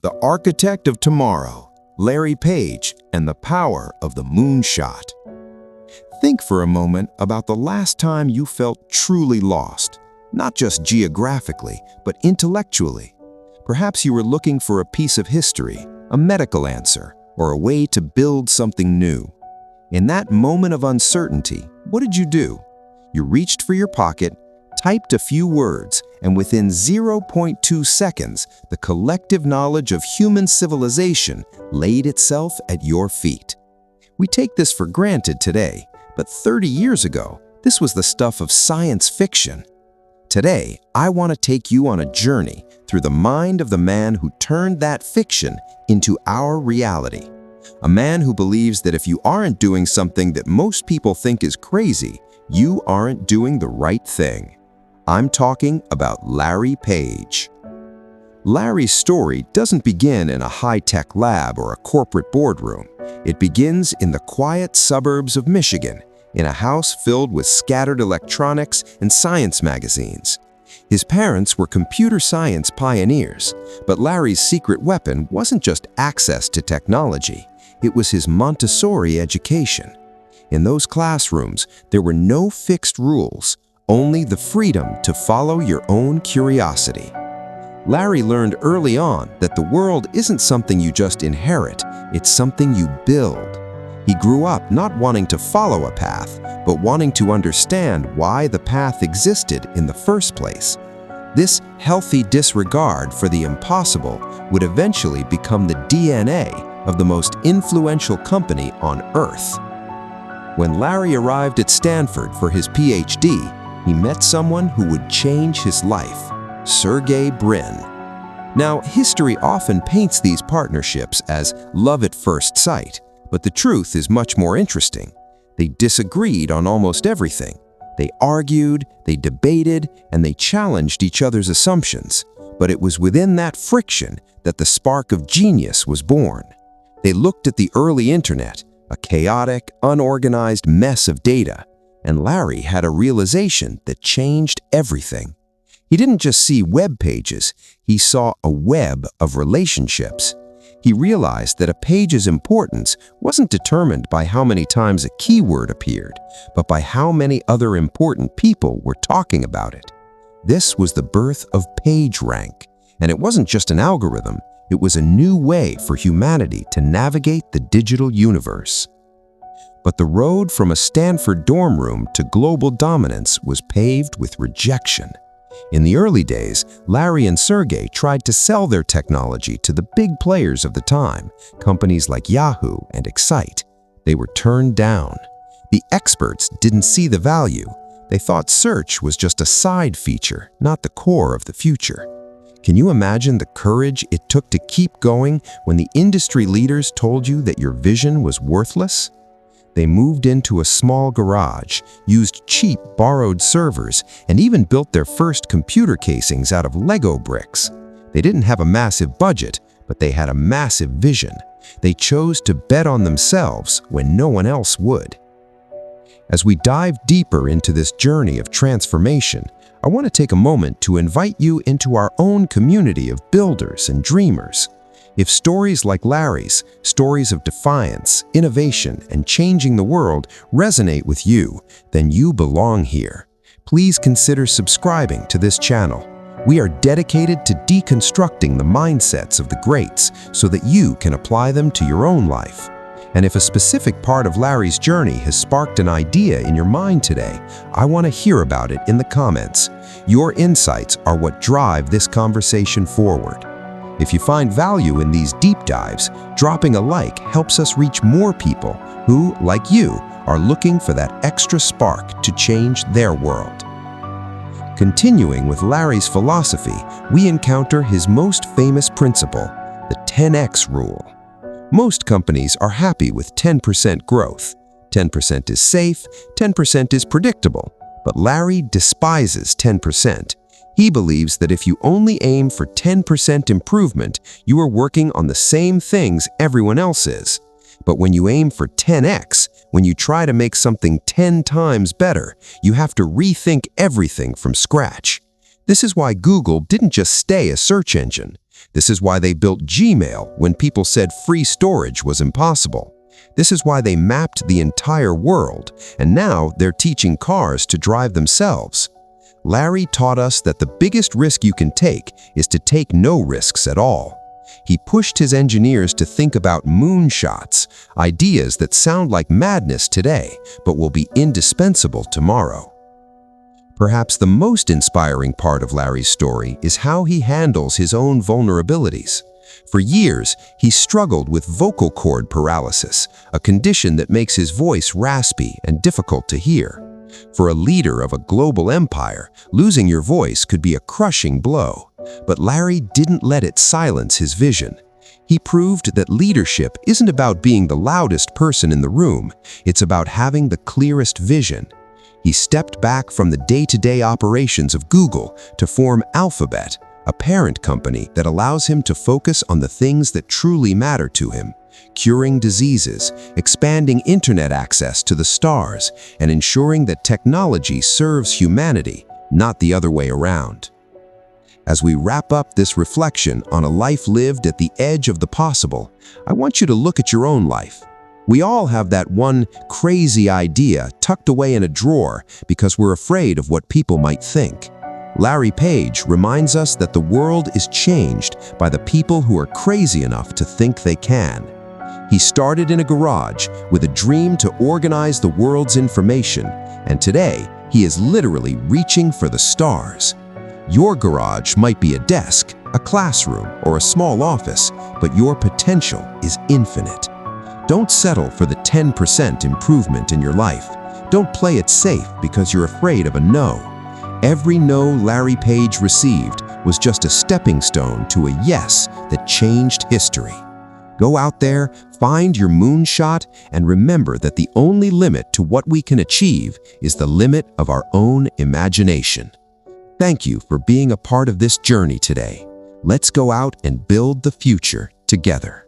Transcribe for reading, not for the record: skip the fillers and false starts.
The Architect of Tomorrow, Larry Page, and the Power of the Moonshot. Think for a moment about the last time you felt truly lost, not just geographically, but intellectually. Perhaps you were looking for a piece of history, a medical answer, or a way to build something new. In that moment of uncertainty, what did you do? You reached for your pocket, typed a few words, and within 0.2 seconds, the collective knowledge of human civilization laid itself at your feet. We take this for granted today, but 30 years ago, this was the stuff of science fiction. Today, I want to take you on a journey through the mind of the man who turned that fiction into our reality. A man who believes that if you aren't doing something that most people think is crazy, you aren't doing the right thing. I'm talking about Larry Page. Larry's story doesn't begin in a high-tech lab or a corporate boardroom. It begins in the quiet suburbs of Michigan, in a house filled with scattered electronics and science magazines. His parents were computer science pioneers, but Larry's secret weapon wasn't just access to technology. It was his Montessori education. In those classrooms, there were no fixed rules, only the freedom to follow your own curiosity. Larry learned early on that the world isn't something you just inherit, it's something you build. He grew up not wanting to follow a path, but wanting to understand why the path existed in the first place. This healthy disregard for the impossible would eventually become the DNA of the most influential company on Earth. When Larry arrived at Stanford for his PhD, he met someone who would change his life, Sergey Brin. Now, history often paints these partnerships as love at first sight, but the truth is much more interesting. They disagreed on almost everything. They argued, they debated, and they challenged each other's assumptions. But it was within that friction that the spark of genius was born. They looked at the early internet, a chaotic, unorganized mess of data, and Larry had a realization that changed everything. He didn't just see web pages, he saw a web of relationships. He realized that a page's importance wasn't determined by how many times a keyword appeared, but by how many other important people were talking about it. This was the birth of PageRank, and it wasn't just an algorithm, it was a new way for humanity to navigate the digital universe. But the road from a Stanford dorm room to global dominance was paved with rejection. In the early days, Larry and Sergey tried to sell their technology to the big players of the time, companies like Yahoo and Excite. They were turned down. The experts didn't see the value. They thought search was just a side feature, not the core of the future. Can you imagine the courage it took to keep going when the industry leaders told you that your vision was worthless? They moved into a small garage, used cheap, borrowed servers, and even built their first computer casings out of Lego bricks. They didn't have a massive budget, but they had a massive vision. They chose to bet on themselves when no one else would. As we dive deeper into this journey of transformation, I want to take a moment to invite you into our own community of builders and dreamers. If stories like Larry's, stories of defiance, innovation, and changing the world resonate with you, then you belong here. Please consider subscribing to this channel. We are dedicated to deconstructing the mindsets of the greats so that you can apply them to your own life. And if a specific part of Larry's journey has sparked an idea in your mind today, I want to hear about it in the comments. Your insights are what drive this conversation forward. If you find value in these deep dives, dropping a like helps us reach more people who, like you, are looking for that extra spark to change their world. Continuing with Larry's philosophy, we encounter his most famous principle, the 10x rule. Most companies are happy with 10% growth. 10% is safe, 10% is predictable, but Larry despises 10%. He believes that if you only aim for 10% improvement, you are working on the same things everyone else is. But when you aim for 10x, when you try to make something 10 times better, you have to rethink everything from scratch. This is why Google didn't just stay a search engine. This is why they built Gmail when people said free storage was impossible. This is why they mapped the entire world, and now they're teaching cars to drive themselves. Larry taught us that the biggest risk you can take is to take no risks at all. He pushed his engineers to think about moonshots, ideas that sound like madness today, but will be indispensable tomorrow. Perhaps the most inspiring part of Larry's story is how he handles his own vulnerabilities. For years, he struggled with vocal cord paralysis, a condition that makes his voice raspy and difficult to hear. For a leader of a global empire, losing your voice could be a crushing blow. But Larry didn't let it silence his vision. He proved that leadership isn't about being the loudest person in the room, it's about having the clearest vision. He stepped back from the day-to-day operations of Google to form Alphabet, a parent company that allows him to focus on the things that truly matter to him: curing diseases, expanding internet access to the stars, and ensuring that technology serves humanity, not the other way around. As we wrap up this reflection on a life lived at the edge of the possible, I want you to look at your own life. We all have that one crazy idea tucked away in a drawer because we're afraid of what people might think. Larry Page reminds us that the world is changed by the people who are crazy enough to think they can. He started in a garage with a dream to organize the world's information, and today he is literally reaching for the stars. Your garage might be a desk, a classroom, or a small office, but your potential is infinite. Don't settle for the 10% improvement in your life. Don't play it safe because you're afraid of a no. Every no Larry Page received was just a stepping stone to a yes that changed history. Go out there, find your moonshot, and remember that the only limit to what we can achieve is the limit of our own imagination. Thank you for being a part of this journey today. Let's go out and build the future together.